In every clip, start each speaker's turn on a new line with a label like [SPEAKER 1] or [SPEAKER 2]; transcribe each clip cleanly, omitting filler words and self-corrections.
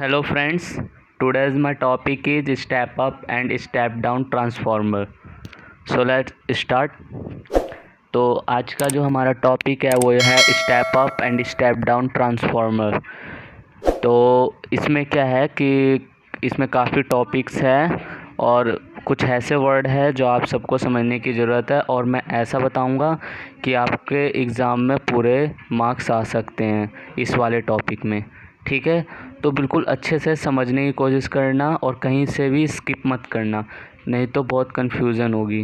[SPEAKER 1] Hello friends, today's my topic is step up and step down transformer. So let's start. तो आज का जो हमारा टॉपिक है वो है step up and step down transformer. तो इसमें क्या है कि इसमें काफ़ी टॉपिक्स हैं और कुछ ऐसे वर्ड है जो आप सबको समझने की ज़रूरत है, और मैं ऐसा बताऊंगा कि आपके एग्ज़ाम में पूरे मार्क्स आ सकते हैं इस वाले टॉपिक में। ठीक है, तो बिल्कुल अच्छे से समझने की कोशिश करना और कहीं से भी स्किप मत करना, नहीं तो बहुत कन्फ्यूज़न होगी।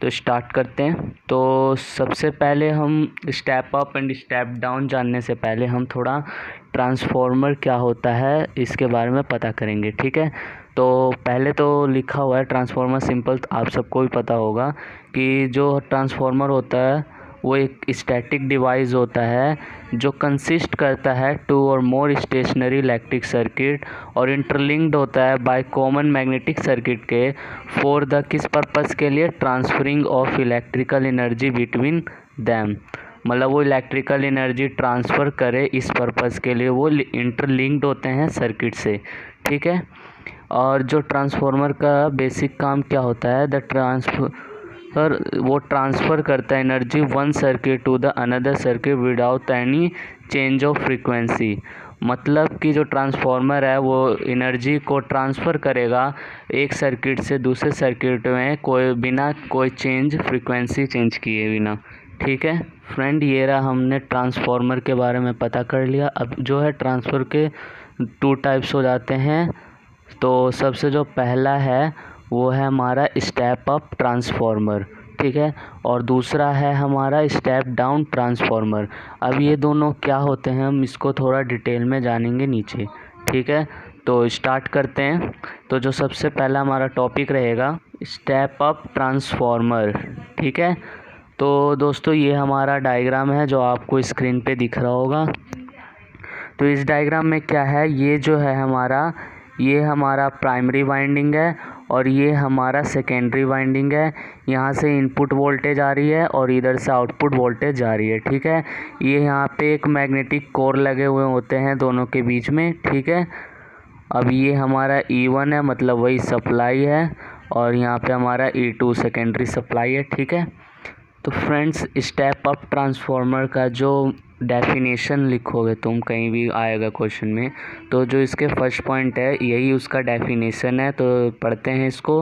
[SPEAKER 1] तो स्टार्ट करते हैं। तो सबसे पहले हम step up and step down जानने से पहले हम थोड़ा ट्रांसफार्मर क्या होता है इसके बारे में पता करेंगे। ठीक है, तो पहले तो लिखा हुआ है ट्रांसफार्मर सिंपल, आप सबको भी पता होगा कि जो ट्रांसफार्मर होता है वो एक स्टैटिक डिवाइस होता है जो कंसिस्ट करता है टू और मोर स्टेशनरी इलेक्ट्रिक सर्किट और इंटरलिंक्ड होता है बाय कॉमन मैग्नेटिक सर्किट के फॉर द किस पर्पस के लिए, transferring of electrical energy between them. मतलब वो इलेक्ट्रिकल एनर्जी ट्रांसफ़र करे, इस पर्पस के लिए वो इंटरलिंक्ड होते हैं सर्किट से। ठीक है, और जो ट्रांसफार्मर का बेसिक काम क्या होता है, वो ट्रांसफ़र करता है energy one circuit to the another circuit without any change of frequency. मतलब कि जो ट्रांसफार्मर है वो एनर्जी को ट्रांसफ़र करेगा एक सर्किट से दूसरे सर्किट में बिना कोई फ्रीक्वेंसी चेंज किए बिना। ठीक है फ्रेंड, ये रहा, हमने ट्रांसफार्मर के बारे में पता कर लिया। अब जो है ट्रांसफ़र के 2 टाइप्स हो जाते हैं। तो सबसे जो पहला है वो है हमारा स्टेप अप ट्रांसफार्मर। ठीक है, और दूसरा है हमारा स्टेप डाउन ट्रांसफार्मर। अब ये दोनों क्या होते हैं हम इसको थोड़ा डिटेल में जानेंगे नीचे। ठीक है, तो स्टार्ट करते हैं। तो जो सबसे पहला हमारा टॉपिक रहेगा स्टेप अप ट्रांसफार्मर। ठीक है, तो दोस्तों ये हमारा डायग्राम है जो आपको स्क्रीन पे दिख रहा होगा। तो इस डायग्राम में क्या है, ये हमारा प्राइमरी वाइंडिंग है और ये हमारा सेकेंडरी वाइंडिंग है। यहाँ से इनपुट वोल्टेज आ रही है और इधर से आउटपुट वोल्टेज आ रही है। ठीक है, ये यहाँ पे एक मैग्नेटिक कोर लगे हुए होते हैं दोनों के बीच में। ठीक है, अब ये हमारा E1 है, मतलब वही सप्लाई है, और यहाँ पे हमारा E2 सेकेंडरी सप्लाई है। ठीक है, तो फ्रेंड्स स्टेप अप ट्रांसफार्मर का जो डेफिनेशन लिखोगे तुम कहीं भी आएगा क्वेश्चन में, तो जो इसके फर्स्ट पॉइंट है यही उसका डेफिनेशन है। तो पढ़ते हैं इसको।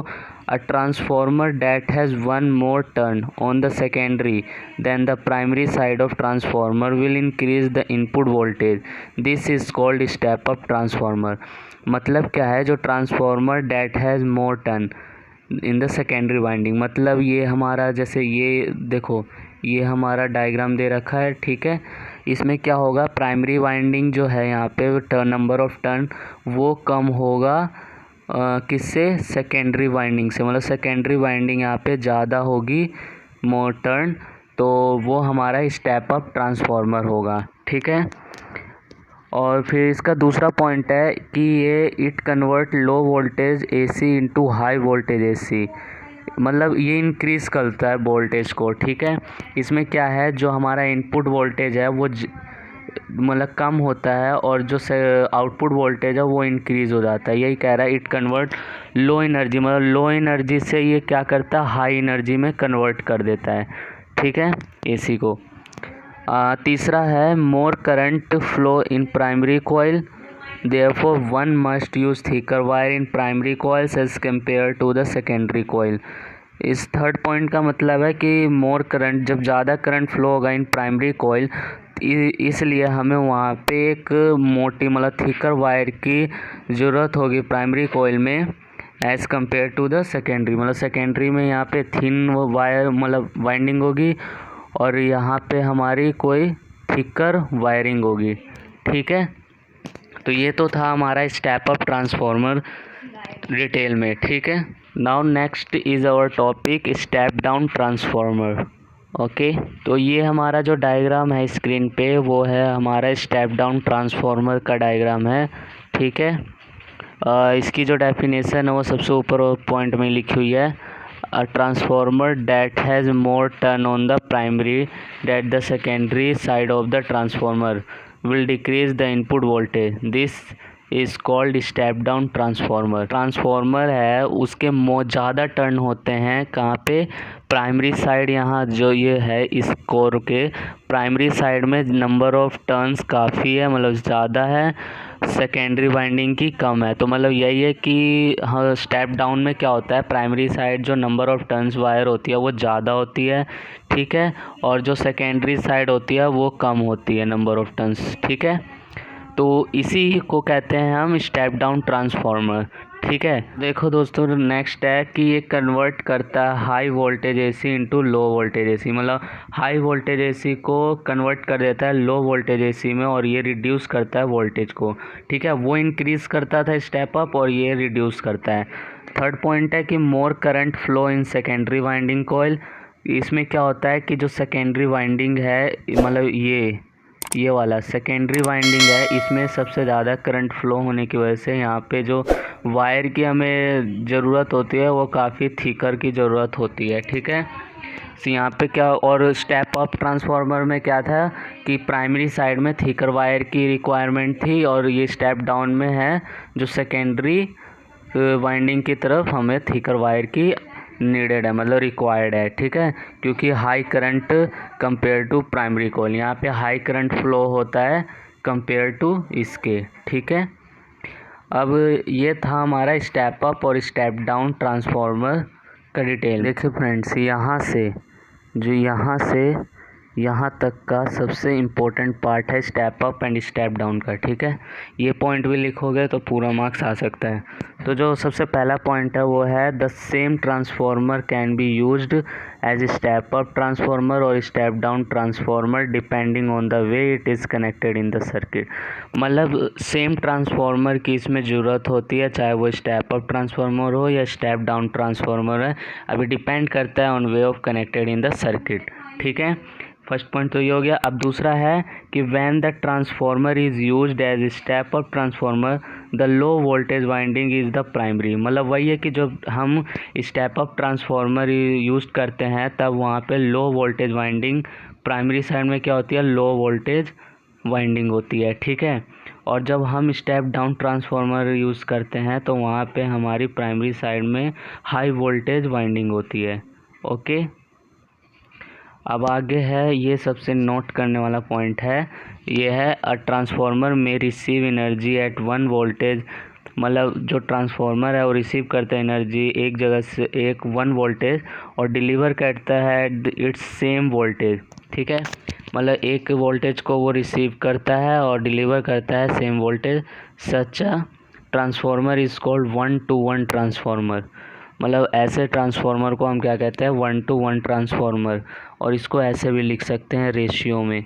[SPEAKER 1] A transformer that has one more turn on the secondary than the primary side of transformer will increase the input voltage, this is called step up transformer. मतलब क्या है, जो transformer that has more turn in the secondary winding, मतलब ये हमारा, जैसे ये देखो ये हमारा डायग्राम दे रखा है। ठीक है, इसमें क्या होगा, प्राइमरी वाइंडिंग जो है यहाँ पे टर्न नंबर ऑफ टर्न वो कम होगा किससे, सेकेंडरी वाइंडिंग से। मतलब सेकेंडरी वाइंडिंग यहाँ पे ज़्यादा होगी मोर टर्न, तो वो हमारा स्टेप अप ट्रांसफार्मर होगा। ठीक है, और फिर इसका दूसरा पॉइंट है कि ये it convert low voltage AC into high voltage AC, मतलब ये इंक्रीज़ करता है वोल्टेज को। ठीक है, इसमें क्या है, जो हमारा इनपुट वोल्टेज है वो मतलब कम होता है और जो आउटपुट वोल्टेज है वो इंक्रीज़ हो जाता है। यही कह रहा है इट कन्वर्ट लो एनर्जी, मतलब लो एनर्जी से ये क्या करता है, हाई एनर्जी में कन्वर्ट कर देता है। ठीक है, AC को। तीसरा है more current flow in primary coil, therefore one must use thicker wire in primary coils as compare to the secondary coil. इस थर्ड पॉइंट का मतलब है कि मोर करंट, जब ज़्यादा करंट फ्लो होगा इन प्राइमरी कॉइल, इसलिए हमें वहाँ पे एक मोटी मतलब थिकर वायर की ज़रूरत होगी प्राइमरी कॉइल में as compare to the secondary. मतलब सेकेंडरी में यहाँ पे थिन वायर मतलब वाइंडिंग होगी और यहाँ पे हमारी कोई थिकर वायरिंग होगी। ठीक है, तो ये तो था हमारा स्टेप अप ट्रांसफार्मर डिटेल में। ठीक है, now next is our topic step down transformer. Okay, तो ये हमारा जो डायग्राम है स्क्रीन पे वो है हमारा स्टेप डाउन ट्रांसफार्मर का डायग्राम है। ठीक है, इसकी जो डेफिनेशन है वो सबसे ऊपर पॉइंट में लिखी हुई है। A transformer that has more turn on the primary than the secondary side of the transformer will decrease the input voltage. This is called step down transformer. Transformer है उसके ज़्यादा टर्न होते हैं कहाँ पे, प्राइमरी साइड। यहाँ जो ये है इस कोर के प्राइमरी साइड में नंबर ऑफ टर्न्स काफ़ी है, मतलब ज़्यादा है, सेकेंडरी वाइंडिंग की कम है। तो मतलब यही है कि हाँ, स्टेप डाउन में क्या होता है, प्राइमरी साइड जो नंबर ऑफ टर्न्स वायर होती है वो ज़्यादा होती है, ठीक है, और जो सेकेंडरी साइड होती है वो कम होती है नंबर ऑफ टर्न्स, ठीक है। तो इसी को कहते हैं हम स्टेप डाउन ट्रांसफार्मर, ठीक है। देखो दोस्तों, नेक्स्ट है कि ये कन्वर्ट करता है high voltage AC into low voltage AC, मतलब हाई वोल्टेज एसी को कन्वर्ट कर देता है लो वोल्टेज एसी में, और ये रिड्यूस करता है वोल्टेज को, ठीक है। वो इंक्रीज़ करता था स्टेप अप और ये रिड्यूस करता है। थर्ड पॉइंट है कि मोर current flow in secondary winding coil. इसमें क्या होता है कि जो सेकेंडरी वाइंडिंग है, मतलब ये वाला सेकेंडरी वाइंडिंग है, इसमें सबसे ज़्यादा करंट फ्लो होने की वजह से यहाँ पे जो वायर की हमें ज़रूरत होती है वो काफ़ी थिकर की ज़रूरत होती है, ठीक है। तो यहाँ पे क्या, और स्टेप अप ट्रांसफार्मर में क्या था कि प्राइमरी साइड में थिकर वायर की रिक्वायरमेंट थी, और ये स्टेप डाउन में है जो सेकेंडरी वाइंडिंग की तरफ हमें थिकर वायर की नीडेड है, मतलब रिक्वायर्ड है, ठीक है, क्योंकि high current compare to primary coil, यहाँ पे हाई करंट फ्लो होता है कंपेयर टू इसके, ठीक है। अब ये था हमारा स्टेप अप और स्टेप डाउन ट्रांसफार्मर का डिटेल। देखिए फ्रेंड्स, यहाँ से यहाँ तक का सबसे इम्पोर्टेंट पार्ट है step up and step down का, ठीक है। ये पॉइंट भी लिखोगे तो पूरा मार्क्स आ सकता है। तो जो सबसे पहला पॉइंट है वो है the same transformer can be used as step up transformer और step down transformer depending on the way it is connected in the circuit. मतलब सेम ट्रांसफार्मर की इसमें ज़रूरत होती है, चाहे वो स्टेप अप ट्रांसफार्मर हो या स्टेप डाउन ट्रांसफार्मर है, अभी डिपेंड करता है on way of connected in the circuit, ठीक है। फर्स्ट पॉइंट तो ये हो गया। अब दूसरा है कि when the transformer is used as step up transformer the low voltage winding is the primary. मतलब वही है कि जब हम स्टेप अप ट्रांसफार्मर यूज करते हैं तब वहाँ पे लो वोल्टेज वाइंडिंग, प्राइमरी साइड में क्या होती है, लो वोल्टेज वाइंडिंग होती है, ठीक है। और जब हम स्टेप डाउन ट्रांसफार्मर यूज़ करते हैं तो वहाँ पे हमारी प्राइमरी साइड में हाई वोल्टेज वाइंडिंग होती है, ओके। अब आगे है, ये सबसे नोट करने वाला पॉइंट है, ये है अ ट्रांसफार्मर में receive energy at one voltage. मतलब जो ट्रांसफार्मर है वो रिसीव करता है एनर्जी एक जगह से, एक वन वोल्टेज, और डिलीवर करता है इट्स सेम वोल्टेज, ठीक है। मतलब एक वोल्टेज को वो रिसीव करता है और डिलीवर करता है same voltage. Such a transformer is called 1-to-1 transformer. मतलब ऐसे ट्रांसफार्मर को हम क्या कहते हैं, 1-to-1 ट्रांसफार्मर। और इसको ऐसे भी लिख सकते हैं रेशियो में,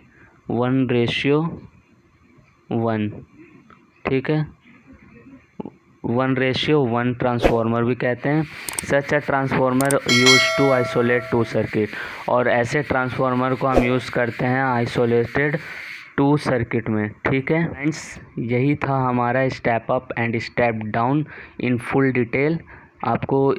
[SPEAKER 1] 1:1, ठीक है, 1:1 ट्रांसफार्मर भी कहते हैं। Such a transformer use to isolate two circuit. और ऐसे ट्रांसफार्मर को हम यूज़ करते हैं आइसोलेटेड टू सर्किट में, ठीक है। फ्रेंड्स, यही था हमारा step up and step down in full detail. आपको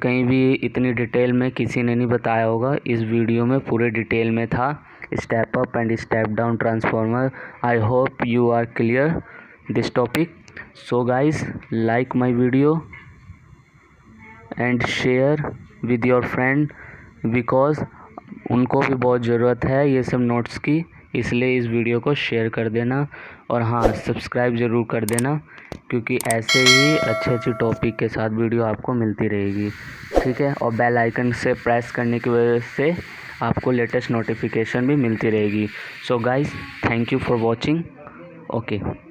[SPEAKER 1] कहीं भी इतनी डिटेल में किसी ने नहीं बताया होगा, इस वीडियो में पूरे डिटेल में था step up and step down transformer. I hope you are clear this topic. So guys, like my video and share with your friend, because उनको भी बहुत ज़रूरत है ये सब नोट्स की, इसलिए इस वीडियो को शेयर कर देना। और हाँ, सब्सक्राइब ज़रूर कर देना, क्योंकि ऐसे ही अच्छे टॉपिक के साथ वीडियो आपको मिलती रहेगी, ठीक है। और बेल आइकन से प्रेस करने की वजह से आपको लेटेस्ट नोटिफिकेशन भी मिलती रहेगी। So guys, thank you for watching, okay.